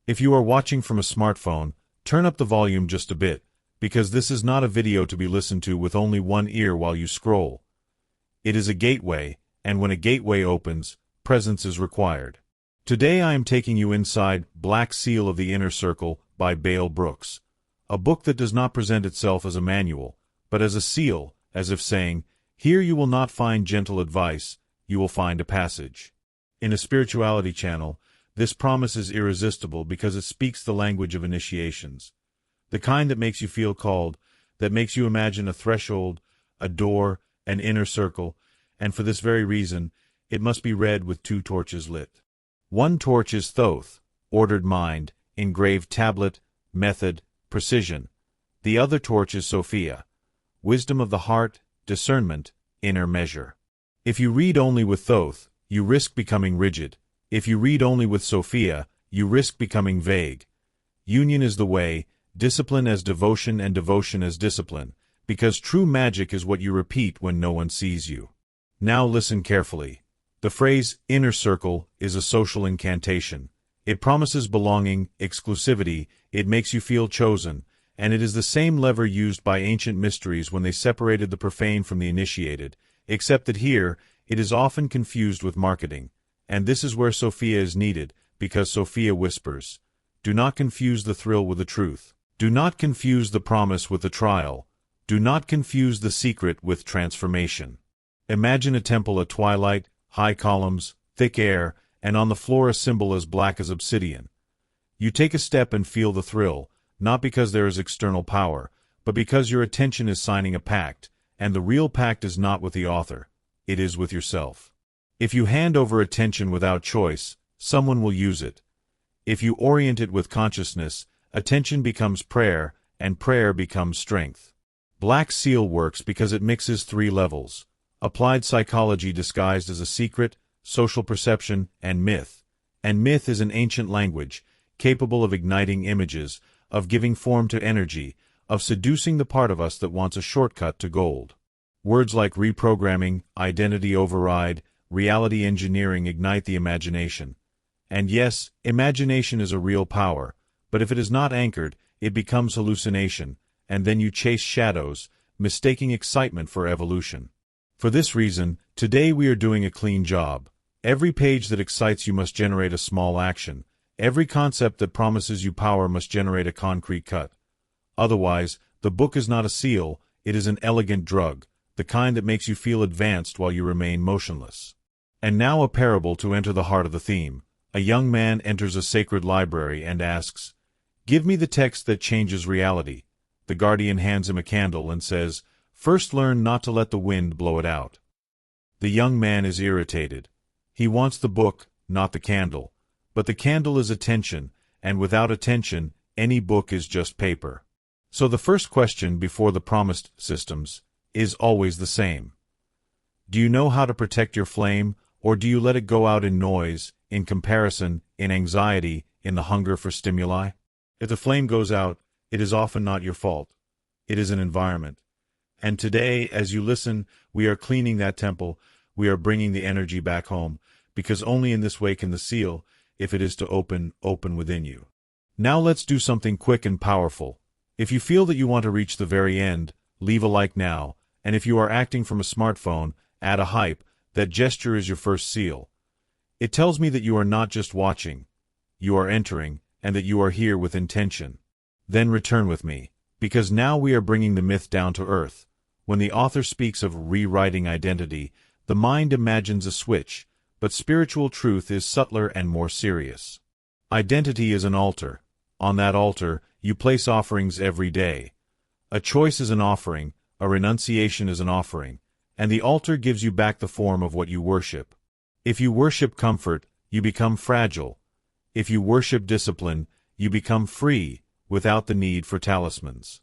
If you are watching from a smartphone, turn up the volume just a bit, because this is not a video to be listened to with only one ear while you scroll. It is a gateway, and when a gateway opens, presence is required. Today I am taking you inside Black Seal of the Inner Circle by Bale Brooks, a book that does not present itself as a manual, but as a seal, as if saying, here you will not find gentle advice, you will find a passage. In a spirituality channel, this promise is irresistible because it speaks the language of initiations. The kind that makes you feel called, that makes you imagine a threshold, a door, an inner circle, and for this very reason, it must be read with 2 torches lit. One torch is Thoth, ordered mind, engraved tablet, method, precision. The other torch is Sophia, wisdom of the heart, discernment, inner measure. If you read only with Thoth, you risk becoming rigid. If you read only with Sophia, you risk becoming vague. Union is the way, discipline as devotion and devotion as discipline, because true magic is what you repeat when no one sees you. Now listen carefully. The phrase, inner circle, is a social incantation. It promises belonging, exclusivity, it makes you feel chosen, and it is the same lever used by ancient mysteries when they separated the profane from the initiated, except that here, it is often confused with marketing. And this is where Sophia is needed, because Sophia whispers. Do not confuse the thrill with the truth. Do not confuse the promise with the trial. Do not confuse the secret with transformation. Imagine a temple at twilight, high columns, thick air, and on the floor a symbol as black as obsidian. You take a step and feel the thrill, not because there is external power, but because your attention is signing a pact, and the real pact is not with the author, it is with yourself. If you hand over attention without choice, someone will use it. If you orient it with consciousness, attention becomes prayer, and prayer becomes strength. Black Seal works because it mixes 3 levels. Applied psychology disguised as a secret, social perception, and myth. And myth is an ancient language, capable of igniting images, of giving form to energy, of seducing the part of us that wants a shortcut to gold. Words like reprogramming, identity override, reality engineering ignite the imagination. And yes, imagination is a real power, but if it is not anchored, it becomes hallucination, and then you chase shadows, mistaking excitement for evolution. For this reason, today we are doing a clean job. Every page that excites you must generate a small action. Every concept that promises you power must generate a concrete cut. Otherwise, the book is not a seal, it is an elegant drug, the kind that makes you feel advanced while you remain motionless. And now a parable to enter the heart of the theme. A young man enters a sacred library and asks, "Give me the text that changes reality." The guardian hands him a candle and says, "First learn not to let the wind blow it out." The young man is irritated. He wants the book, not the candle. But the candle is attention, and without attention, any book is just paper. So the first question before the promised systems is always the same. Do you know how to protect your flame, or do you let it go out in noise, in comparison, in anxiety, in the hunger for stimuli? If the flame goes out, it is often not your fault. It is an environment. And today, as you listen, we are cleaning that temple, we are bringing the energy back home, because only in this way can the seal, if it is to open within you. Now let's do something quick and powerful. If you feel that you want to reach the very end, leave a like now, and if you are acting from a smartphone, add a hype. That gesture is your first seal. It tells me that you are not just watching, you are entering, and that you are here with intention. Then return with me, because now we are bringing the myth down to earth. When the author speaks of rewriting identity, the mind imagines a switch, but spiritual truth is subtler and more serious. Identity is an altar. On that altar, you place offerings every day. A choice is an offering, a renunciation is an offering, and the altar gives you back the form of what you worship. If you worship comfort, you become fragile. If you worship discipline, you become free, without the need for talismans.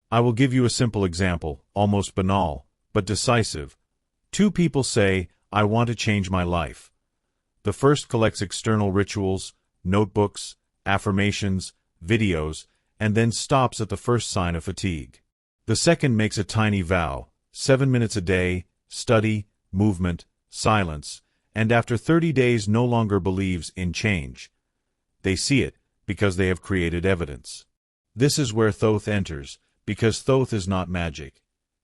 I will give you a simple example, almost banal, but decisive. 2 people say, "I want to change my life." The first collects external rituals, notebooks, affirmations, videos, and then stops at the first sign of fatigue. The second makes a tiny vow, 7 minutes a day, study, movement, silence, and after 30 days no longer believes in change. They see it, because they have created evidence. This is where Thoth enters, because Thoth is not magic.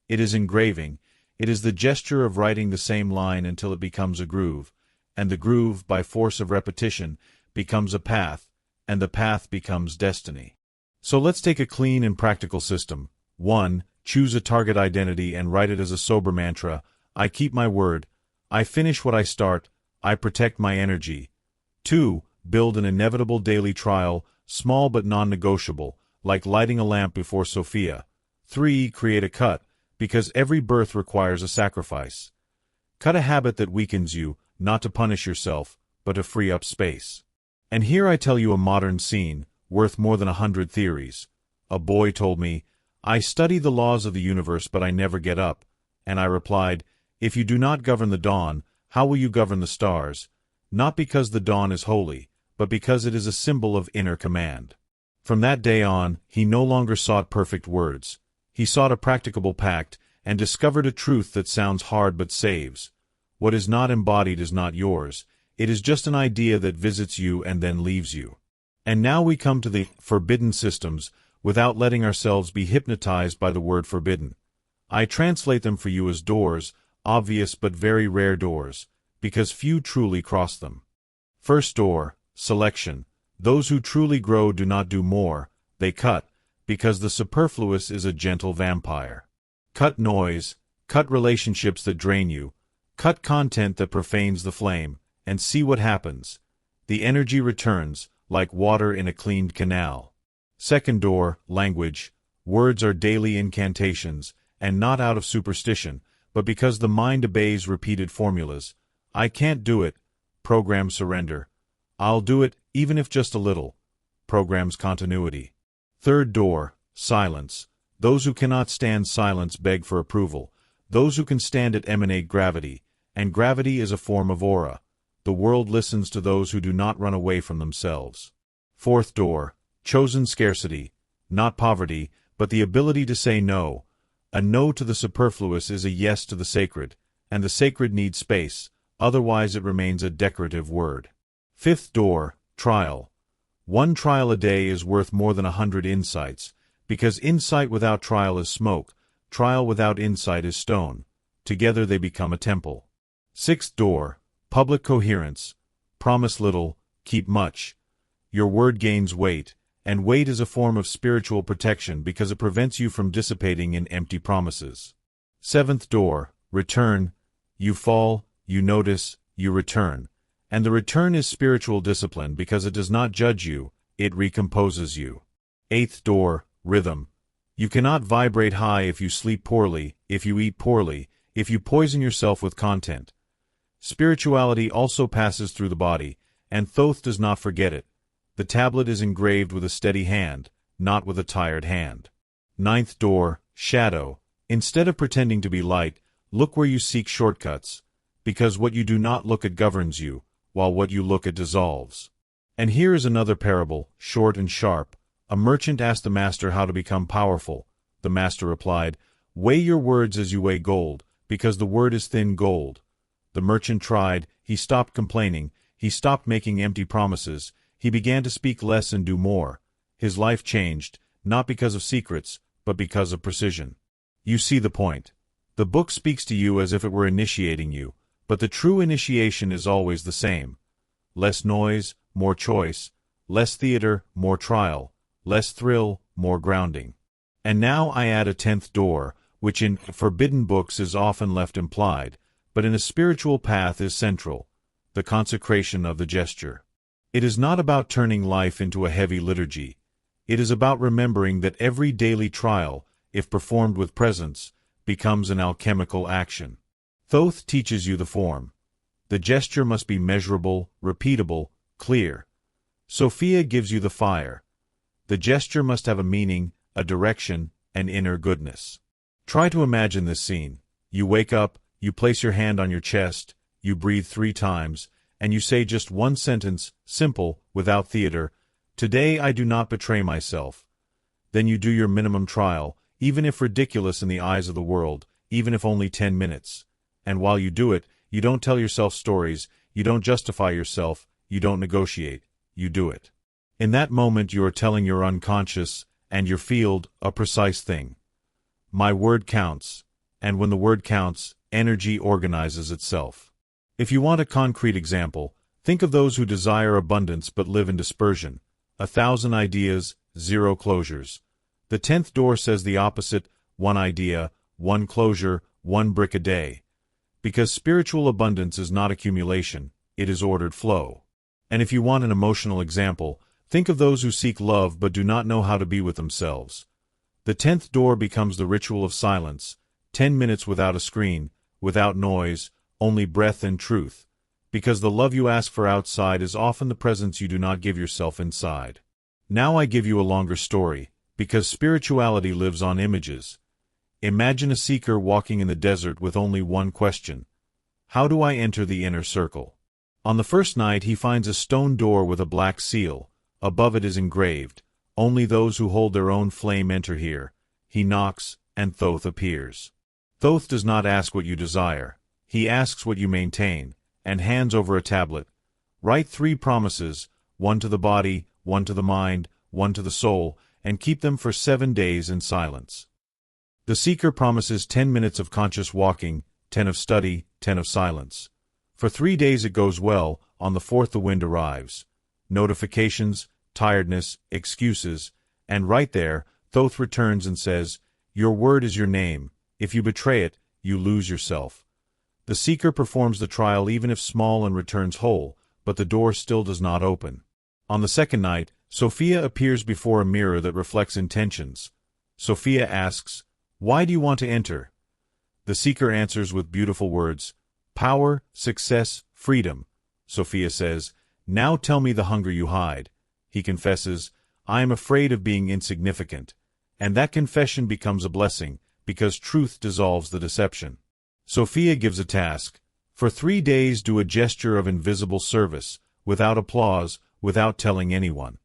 It is engraving. It is the gesture of writing the same line until it becomes a groove, and the groove, by force of repetition, becomes a path, and the path becomes destiny. So let's take a clean and practical system. 1. Choose a target identity and write it as a sober mantra. I keep my word. I finish what I start. I protect my energy. 2. Build an inevitable daily trial, small but non-negotiable, like lighting a lamp before Sophia. 3. Create a cut, because every birth requires a sacrifice. Cut a habit that weakens you, not to punish yourself, but to free up space. And here I tell you a modern scene, worth more than 100 theories. A boy told me, I study the laws of the universe but I never get up. And I replied, if you do not govern the dawn, how will you govern the stars? Not because the dawn is holy, but because it is a symbol of inner command. From that day on, he no longer sought perfect words. He sought a practicable pact, and discovered a truth that sounds hard but saves. What is not embodied is not yours. It is just an idea that visits you and then leaves you. And now we come to the forbidden systems, without letting ourselves be hypnotized by the word forbidden. I translate them for you as doors, obvious but very rare doors, because few truly cross them. First door, selection. Those who truly grow do not do more, they cut, because the superfluous is a gentle vampire. Cut noise, cut relationships that drain you, cut content that profanes the flame, and see what happens. The energy returns, like water in a cleaned canal. Second door, language. Words are daily incantations, and not out of superstition, but because the mind obeys repeated formulas. I can't do it. Program surrender. I'll do it, even if just a little. Programs continuity. Third door, silence. Those who cannot stand silence beg for approval. Those who can stand it emanate gravity, and gravity is a form of aura. The world listens to those who do not run away from themselves. Fourth door, chosen scarcity. Not poverty, but the ability to say no. A no to the superfluous is a yes to the sacred, and the sacred needs space, otherwise it remains a decorative word. Fifth door, trial. One trial a day is worth more than 100 insights, because insight without trial is smoke, trial without insight is stone. Together they become a temple. Sixth door, public coherence. Promise little, keep much. Your word gains weight, and weight is a form of spiritual protection because it prevents you from dissipating in empty promises. Seventh door, return. You fall, you notice, you return. And the return is spiritual discipline because it does not judge you, it recomposes you. Eighth door, rhythm. You cannot vibrate high if you sleep poorly, if you eat poorly, if you poison yourself with content. Spirituality also passes through the body, and Thoth does not forget it. The tablet is engraved with a steady hand, not with a tired hand. Ninth door, shadow. Instead of pretending to be light, look where you seek shortcuts, because what you do not look at governs you, while what you look at dissolves. And here is another parable, short and sharp. A merchant asked the master how to become powerful. The master replied, weigh your words as you weigh gold, because the word is thin gold. The merchant tried, he stopped complaining, he stopped making empty promises, he began to speak less and do more. His life changed, not because of secrets, but because of precision. You see the point. The book speaks to you as if it were initiating you, but the true initiation is always the same. Less noise, more choice. Less theater, more trial. Less thrill, more grounding. And now I add a 10th door, which in forbidden books is often left implied, but in a spiritual path is central, the consecration of the gesture. It is not about turning life into a heavy liturgy. It is about remembering that every daily trial, if performed with presence, becomes an alchemical action. Thoth teaches you the form. The gesture must be measurable, repeatable, clear. Sophia gives you the fire. The gesture must have a meaning, a direction, an inner goodness. Try to imagine this scene. You wake up, you place your hand on your chest, you breathe 3 times, and you say just one sentence, simple, without theater, today I do not betray myself. Then you do your minimum trial, even if ridiculous in the eyes of the world, even if only 10 minutes. And while you do it, you don't tell yourself stories, you don't justify yourself, you don't negotiate, you do it. In that moment you are telling your unconscious and your field a precise thing. My word counts, and when the word counts, energy organizes itself. If you want a concrete example, think of those who desire abundance but live in dispersion. 1,000 ideas, 0 closures. The 10th door says the opposite, 1 idea, 1 closure, 1 brick a day. Because spiritual abundance is not accumulation, it is ordered flow. And if you want an emotional example, think of those who seek love but do not know how to be with themselves. The 10th door becomes the ritual of silence, 10 minutes without a screen, without noise, only breath and truth. Because the love you ask for outside is often the presence you do not give yourself inside. Now I give you a longer story, because spirituality lives on images. Imagine a seeker walking in the desert with only one question. How do I enter the inner circle? On the first night he finds a stone door with a black seal. Above it is engraved, only those who hold their own flame enter here. He knocks, and Thoth appears. Thoth does not ask what you desire. He asks what you maintain, and hands over a tablet. Write 3 promises, 1 to the body, 1 to the mind, 1 to the soul, and keep them for 7 days in silence. The seeker promises 10 minutes of conscious walking, 10 of study, 10 of silence. For 3 days it goes well, on the 4th the wind arrives. Notifications, tiredness, excuses, and right there, Thoth returns and says, "Your word is your name. If you betray it, you lose yourself." The seeker performs the trial even if small and returns whole, but the door still does not open. On the second night, Sophia appears before a mirror that reflects intentions. Sophia asks, "Why do you want to enter?" The seeker answers with beautiful words, "Power, success, freedom." Sophia says, "Now tell me the hunger you hide." He confesses, "I am afraid of being insignificant." And that confession becomes a blessing, because truth dissolves the deception. Sophia gives a task. For 3 days do a gesture of invisible service, without applause, without telling anyone.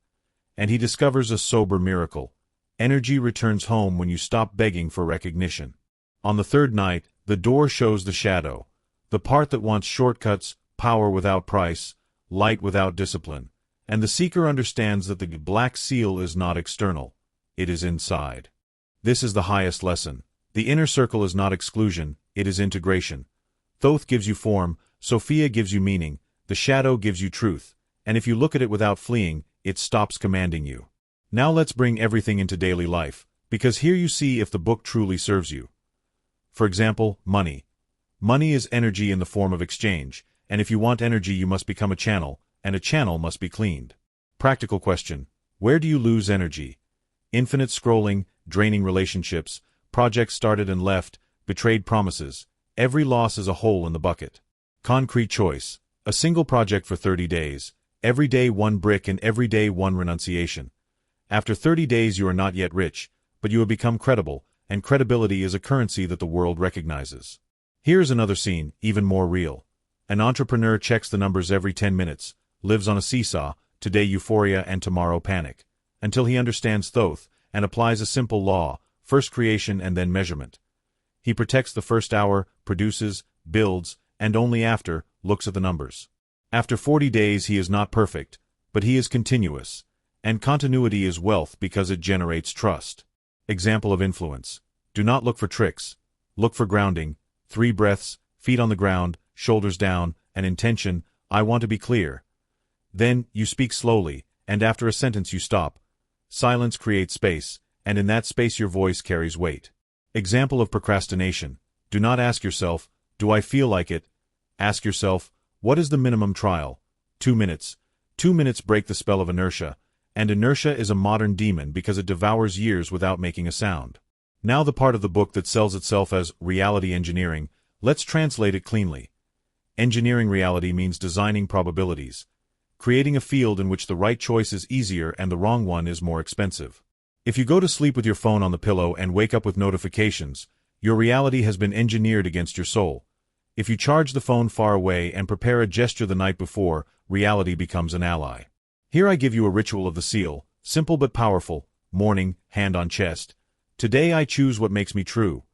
And he discovers a sober miracle. Energy returns home when you stop begging for recognition. On the third night, the door shows the shadow, the part that wants shortcuts, power without price, light without discipline. And the seeker understands that the black seal is not external, it is inside. This is the highest lesson. The inner circle is not exclusion, it is integration. Thoth gives you form, Sophia gives you meaning, the shadow gives you truth, and if you look at it without fleeing, it stops commanding you. Now let's bring everything into daily life, because here you see if the book truly serves you. For example, money. Money is energy in the form of exchange, and if you want energy you must become a channel, and a channel must be cleaned. Practical question. Where do you lose energy? Infinite scrolling, draining relationships, projects started and left, betrayed promises. Every loss is a hole in the bucket. Concrete choice. A single project for 30 days. Every day 1 brick and every day 1 renunciation. After 30 days you are not yet rich, but you have become credible, and credibility is a currency that the world recognizes. Here's another scene, even more real. An entrepreneur checks the numbers every 10 minutes, lives on a seesaw, today euphoria and tomorrow panic, until he understands Thoth and applies a simple law, first creation and then measurement. He protects the first hour, produces, builds, and only after, looks at the numbers. After 40 days he is not perfect, but he is continuous, and continuity is wealth because it generates trust. Example of influence. Do not look for tricks. Look for grounding, 3 breaths, feet on the ground, shoulders down, and intention, I want to be clear. Then, you speak slowly, and after a sentence you stop. Silence creates space, and in that space your voice carries weight. Example of procrastination. Do not ask yourself, do I feel like it? Ask yourself, what is the minimum trial? 2 minutes. 2 minutes break the spell of inertia, and inertia is a modern demon because it devours years without making a sound. Now the part of the book that sells itself as reality engineering, let's translate it cleanly. Engineering reality means designing probabilities, creating a field in which the right choice is easier and the wrong one is more expensive. If you go to sleep with your phone on the pillow and wake up with notifications, your reality has been engineered against your soul. If you charge the phone far away and prepare a gesture the night before, reality becomes an ally. Here I give you a ritual of the seal, simple but powerful. Morning, hand on chest. Today I choose what makes me true.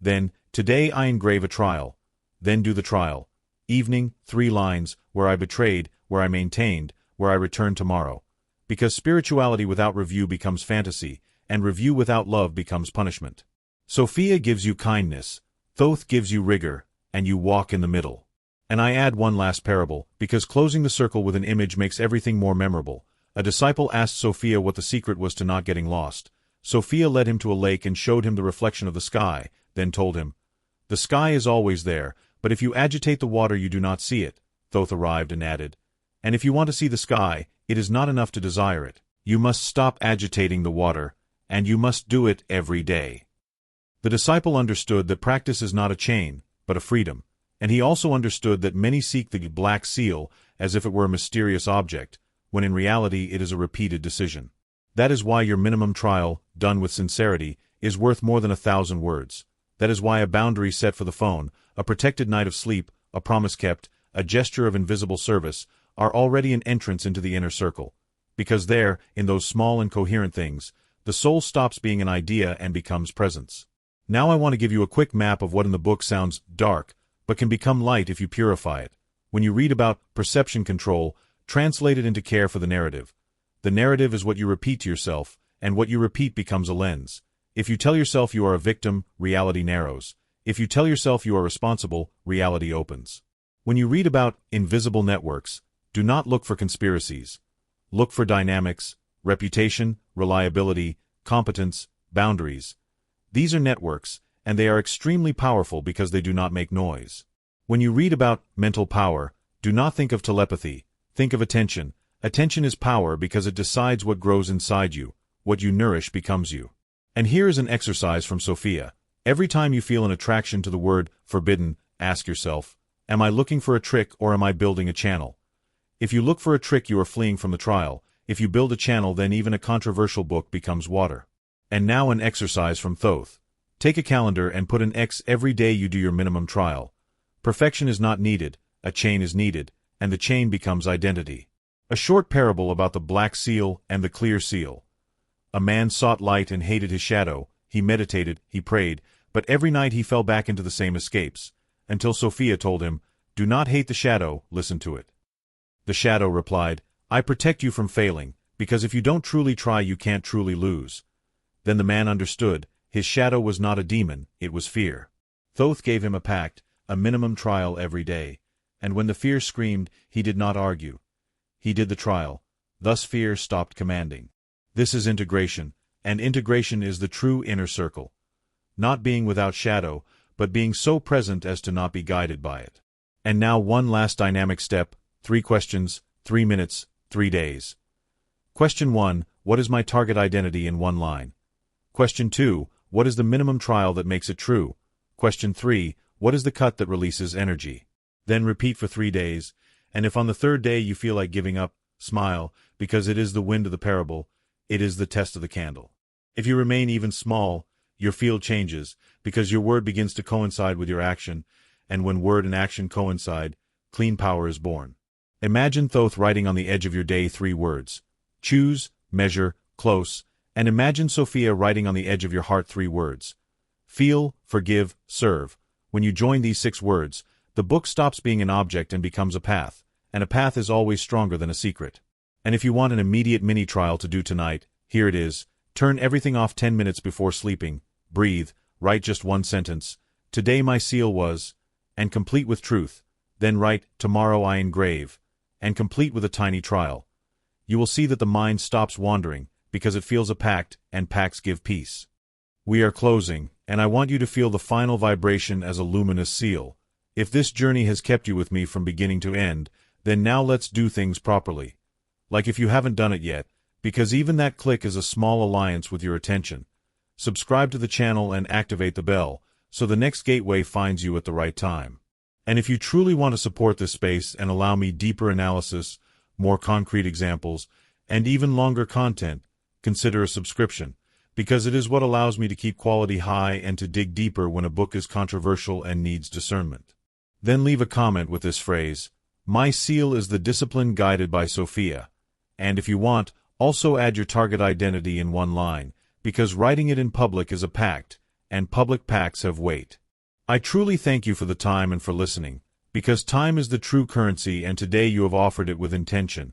Then, today I engrave a trial. Then do the trial. Evening, 3 lines, where I betrayed, where I maintained, where I return tomorrow. because spirituality without review becomes fantasy, and review without love becomes punishment. Sophia gives you kindness, Thoth gives you rigor, and you walk in the middle. And I add one last parable, because closing the circle with an image makes everything more memorable. A disciple asked Sophia what the secret was to not getting lost. Sophia led him to a lake and showed him the reflection of the sky, then told him, "The sky is always there, but if you agitate the water you do not see it." Thoth arrived and added, "And if you want to see the sky, it is not enough to desire it. You must stop agitating the water, and you must do it every day." The disciple understood that practice is not a chain, but a freedom, and he also understood that many seek the black seal as if it were a mysterious object, when in reality it is a repeated decision. That is why your minimum trial, done with sincerity, is worth more than 1,000 words. That is why a boundary set for the phone, a protected night of sleep, a promise kept, a gesture of invisible service, are already an entrance into the inner circle. Because there, in those small and coherent things, the soul stops being an idea and becomes presence. Now I want to give you a quick map of what in the book sounds dark, but can become light if you purify it. When you read about perception control, translate it into care for the narrative. The narrative is what you repeat to yourself, and what you repeat becomes a lens. If you tell yourself you are a victim, reality narrows. If you tell yourself you are responsible, reality opens. When you read about invisible networks, do not look for conspiracies. Look for dynamics, reputation, reliability, competence, boundaries. These are networks, and they are extremely powerful because they do not make noise. When you read about mental power, do not think of telepathy, think of attention. Attention is power because it decides what grows inside you. What you nourish becomes you. And here is an exercise from Sophia. Every time you feel an attraction to the word forbidden, ask yourself, am I looking for a trick or am I building a channel? If you look for a trick, you are fleeing from the trial. If you build a channel, then even a controversial book becomes water. And now an exercise from Thoth. Take a calendar and put an X every day you do your minimum trial. Perfection is not needed, a chain is needed, and the chain becomes identity. A short parable about the black seal and the clear seal. A man sought light and hated his shadow. He meditated, he prayed, but every night he fell back into the same escapes, until Sophia told him, "Do not hate the shadow, listen to it." The shadow replied, "I protect you from failing, because if you don't truly try you can't truly lose." Then the man understood, his shadow was not a demon, it was fear. Thoth gave him a pact, a minimum trial every day, and when the fear screamed, he did not argue. He did the trial. Thus fear stopped commanding. This is integration, and integration is the true inner circle. Not being without shadow, but being so present as to not be guided by it. And now one last dynamic step, 3 questions, 3 minutes, 3 days. Question 1, what is my target identity in 1 line? Question 2, what is the minimum trial that makes it true? Question 3, what is the cut that releases energy? Then repeat for 3 days, and if on the 3rd day you feel like giving up, smile, because it is the wind of the parable, it is the test of the candle. If you remain even small, your field changes, because your word begins to coincide with your action, and when word and action coincide, clean power is born. Imagine Thoth writing on the edge of your day 3 words. Choose, measure, close, and imagine Sophia writing on the edge of your heart 3 words. Feel, forgive, serve. When you join these 6 words, the book stops being an object and becomes a path, and a path is always stronger than a secret. And if you want an immediate mini-trial to do tonight, here it is. Turn everything off 10 minutes before sleeping, breathe, write just 1 sentence. Today my seal was, and complete with truth. Then write, tomorrow I engrave, and complete with a tiny trial. You will see that the mind stops wandering, because it feels a pact, and pacts give peace. We are closing, and I want you to feel the final vibration as a luminous seal. If this journey has kept you with me from beginning to end, then now let's do things properly. Like if you haven't done it yet, because even that click is a small alliance with your attention. Subscribe to the channel and activate the bell, so the next gateway finds you at the right time. And if you truly want to support this space and allow me deeper analysis, more concrete examples, and even longer content, consider a subscription, because it is what allows me to keep quality high and to dig deeper when a book is controversial and needs discernment. Then leave a comment with this phrase, "My seal is the discipline guided by Sophia." And if you want, also add your target identity in 1 line, because writing it in public is a pact, and public pacts have weight. I truly thank you for the time and for listening, because time is the true currency and today you have offered it with intention.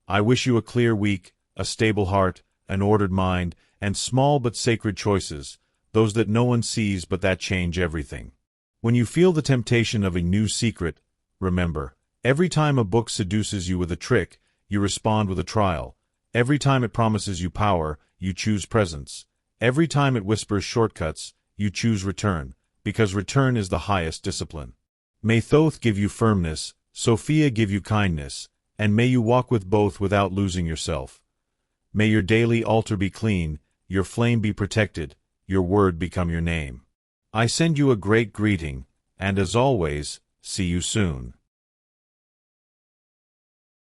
I wish you a clear week, a stable heart, an ordered mind, and small but sacred choices, those that no one sees but that change everything. When you feel the temptation of a new secret, remember, every time a book seduces you with a trick, you respond with a trial. Every time it promises you power, you choose presence. Every time it whispers shortcuts, you choose return, because return is the highest discipline. May Thoth give you firmness, Sophia give you kindness, and may you walk with both without losing yourself. May your daily altar be clean, your flame be protected, your word become your name. I send you a great greeting, and as always, see you soon.